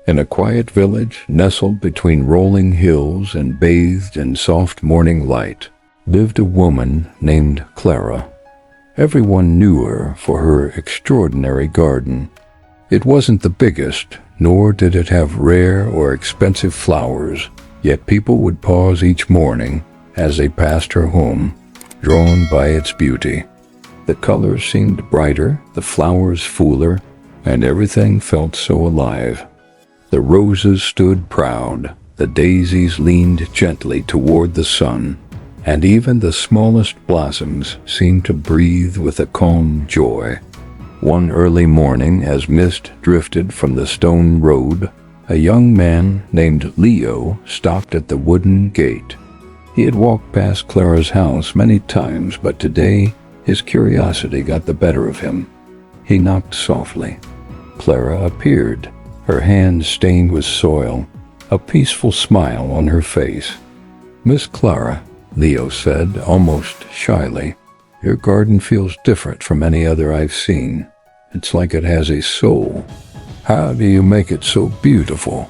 In a quiet village nestled between rolling hills and bathed in soft morning light, lived a woman named Clara. Everyone knew her for her extraordinary garden. It wasn't the biggest, nor did it have rare or expensive flowers, yet people would pause each morning as they passed her home, drawn by its beauty. The colors seemed brighter, the flowers fuller, and everything felt so alive. The roses stood proud, the daisies leaned gently toward the sun, and even the smallest blossoms seemed to breathe with a calm joy. One early morning, as mist drifted from the stone road, a young man named Leo stopped at the wooden gate. He had walked past Clara's house many times, but today his curiosity got the better of him. He knocked softly. Clara appeared, her hands stained with soil, a peaceful smile on her face. "Miss Clara," Leo said, almost shyly, "your garden feels different from any other I've seen. It's like it has a soul. How do you make it so beautiful?"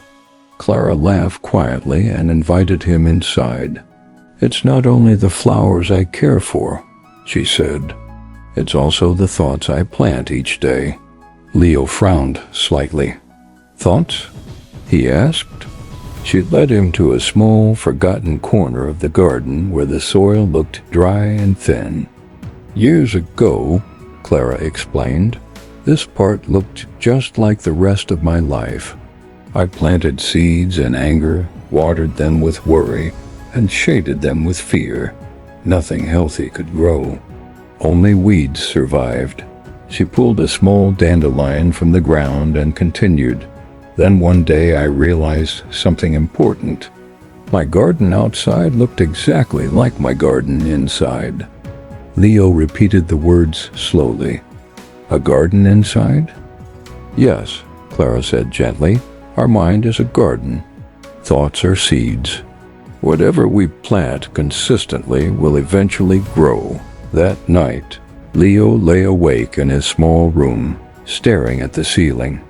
Clara laughed quietly and invited him inside. "It's not only the flowers I care for," she said. "It's also the thoughts I plant each day." Leo frowned slightly. "Thoughts?" he asked. She led him to a small, forgotten corner of the garden where the soil looked dry and thin. "Years ago," Clara explained, "this part looked just like the rest of my life. I planted seeds in anger, watered them with worry, and shaded them with fear. Nothing healthy could grow. Only weeds survived." She pulled a small dandelion from the ground and continued, "Then one day I realized something important. My garden outside looked exactly like my garden inside." Leo repeated the words slowly. "A garden inside?" "Yes," Clara said gently. "Our mind is a garden. Thoughts are seeds. Whatever we plant consistently will eventually grow." That night, Leo lay awake in his small room, staring at the ceiling.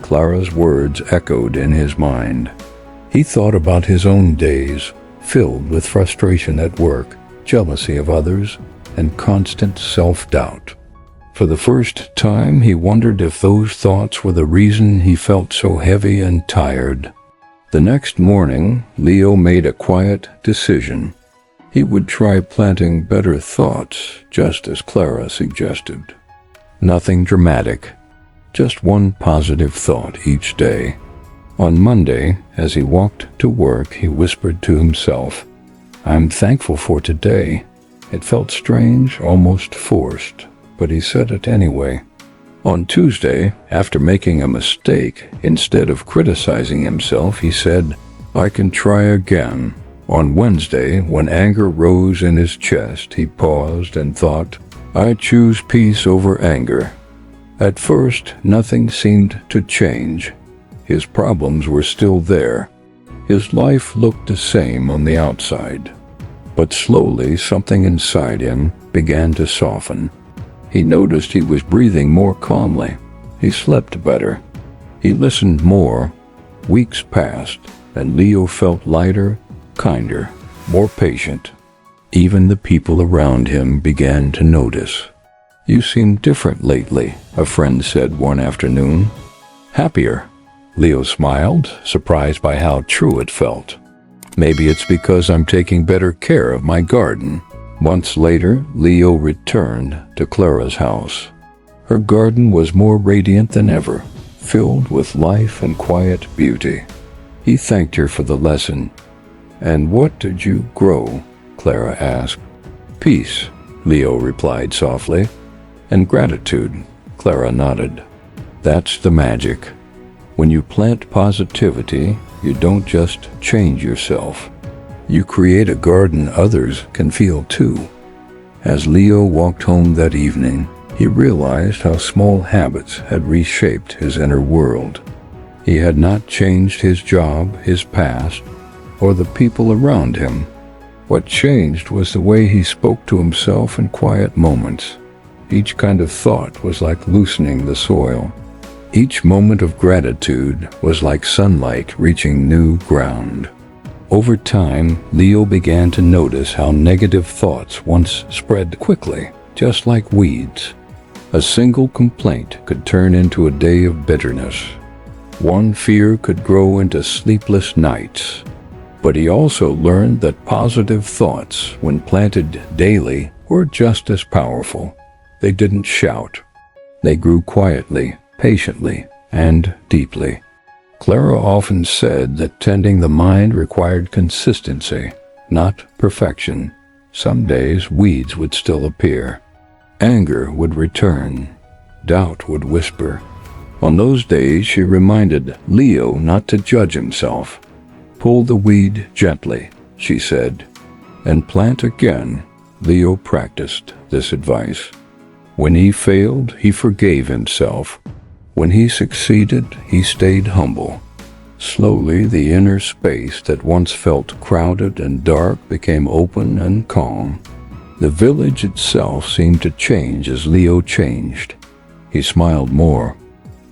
Clara's words echoed in his mind. He thought about his own days, filled with frustration at work, jealousy of others, and constant self-doubt. For the first time, he wondered if those thoughts were the reason he felt so heavy and tired. The next morning, Leo made a quiet decision. He would try planting better thoughts, just as Clara suggested. Nothing dramatic, just one positive thought each day. On Monday, as he walked to work, he whispered to himself, "I'm thankful for today." It felt strange, almost forced, but he said it anyway. On Tuesday, after making a mistake, instead of criticizing himself, he said, "I can try again." On Wednesday, when anger rose in his chest, he paused and thought, "I choose peace over anger." At first, nothing seemed to change. His problems were still there. His life looked the same on the outside. But slowly, something inside him began to soften. He noticed he was breathing more calmly. He slept better. He listened more. Weeks passed, and Leo felt lighter, kinder, more patient. Even the people around him began to notice. "You seem different lately," a friend said one afternoon. "Happier." Leo smiled, surprised by how true it felt. "Maybe it's because I'm taking better care of my garden." Months later, Leo returned to Clara's house. Her garden was more radiant than ever, filled with life and quiet beauty. He thanked her for the lesson. "And what did you grow?" Clara asked. "Peace," Leo replied softly. "And gratitude," Clara nodded. "That's the magic. When you plant positivity, you don't just change yourself. You create a garden others can feel too." As Leo walked home that evening, he realized how small habits had reshaped his inner world. He had not changed his job, his past, or the people around him. What changed was the way he spoke to himself in quiet moments. Each kind of thought was like loosening the soil. Each moment of gratitude was like sunlight reaching new ground. Over time, Leo began to notice how negative thoughts once spread quickly, just like weeds. A single complaint could turn into a day of bitterness. One fear could grow into sleepless nights. But he also learned that positive thoughts, when planted daily, were just as powerful. They didn't shout. They grew quietly, patiently, and deeply. Clara often said that tending the mind required consistency, not perfection. Some days weeds would still appear. Anger would return. Doubt would whisper. On those days, she reminded Leo not to judge himself. "Pull the weed gently," she said, "and plant again." Leo practiced this advice. When he failed, he forgave himself. When he succeeded, he stayed humble. Slowly, the inner space that once felt crowded and dark became open and calm. The village itself seemed to change as Leo changed. He smiled more.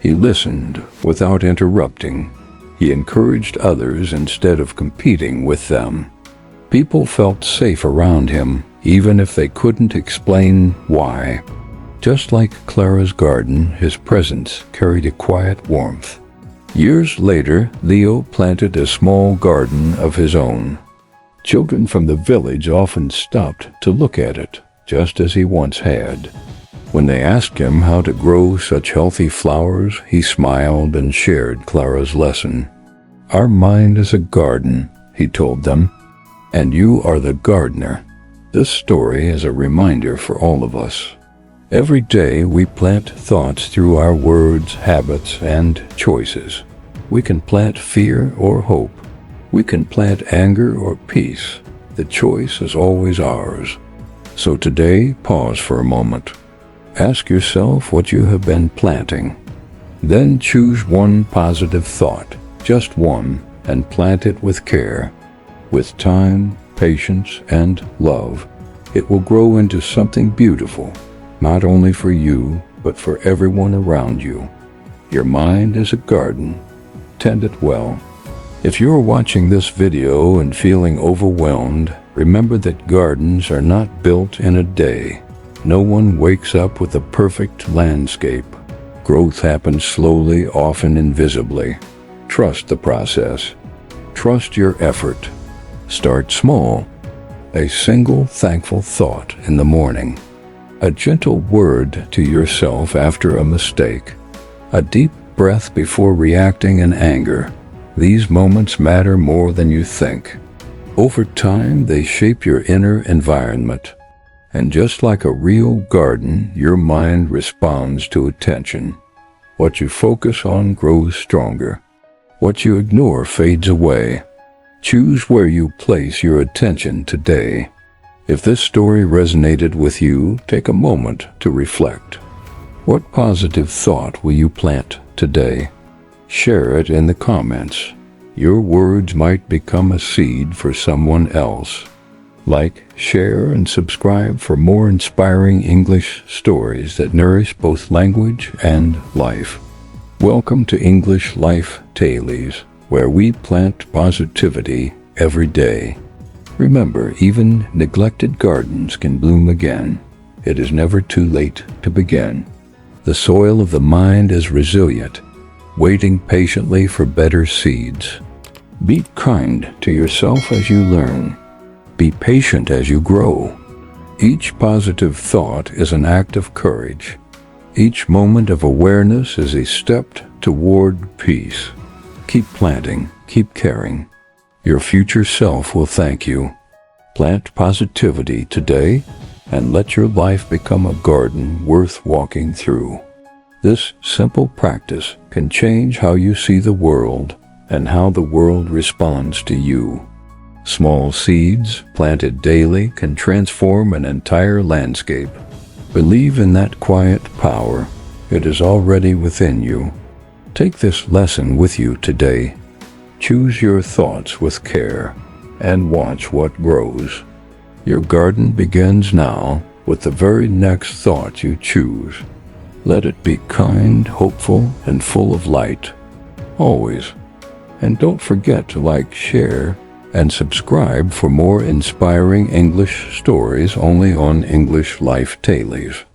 He listened without interrupting. He encouraged others instead of competing with them. People felt safe around him, even if they couldn't explain why. Just like Clara's garden, his presence carried a quiet warmth. Years later, Leo planted a small garden of his own. Children from the village often stopped to look at it, just as he once had. When they asked him how to grow such healthy flowers, he smiled and shared Clara's lesson. "Our mind is a garden," he told them, "and you are the gardener." This story is a reminder for all of us. Every day we plant thoughts through our words, habits, and choices. We can plant fear or hope. We can plant anger or peace. The choice is always ours. So today, pause for a moment. Ask yourself what you have been planting. Then choose one positive thought, just one, and plant it with care. With time, patience, and love, it will grow into something beautiful, not only for you, but for everyone around you. Your mind is a garden. Tend it well. If you're watching this video and feeling overwhelmed, remember that gardens are not built in a day. No one wakes up with a perfect landscape. Growth happens slowly, often invisibly. Trust the process. Trust your effort. Start small. A single thankful thought in the morning. A gentle word to yourself after a mistake. A deep breath before reacting in anger. These moments matter more than you think. Over time, they shape your inner environment. And just like a real garden, your mind responds to attention. What you focus on grows stronger. What you ignore fades away. Choose where you place your attention today. If this story resonated with you, take a moment to reflect. What positive thought will you plant today? Share it in the comments. Your words might become a seed for someone else. Like, share, and subscribe for more inspiring English stories that nourish both language and life. Welcome to English Life Dailies, where we plant positivity every day. Remember, even neglected gardens can bloom again. It is never too late to begin. The soil of the mind is resilient, waiting patiently for better seeds. Be kind to yourself as you learn. Be patient as you grow. Each positive thought is an act of courage. Each moment of awareness is a step toward peace. Keep planting, keep caring. Your future self will thank you. Plant positivity today and let your life become a garden worth walking through. This simple practice can change how you see the world and how the world responds to you. Small seeds planted daily can transform an entire landscape. Believe in that quiet power. It is already within you. Take this lesson with you today. Choose your thoughts with care and watch what grows. Your garden begins now with the very next thought you choose. Let it be kind, hopeful, and full of light. Always. And don't forget to like, share, and subscribe for more inspiring English stories only on English Life Dailies.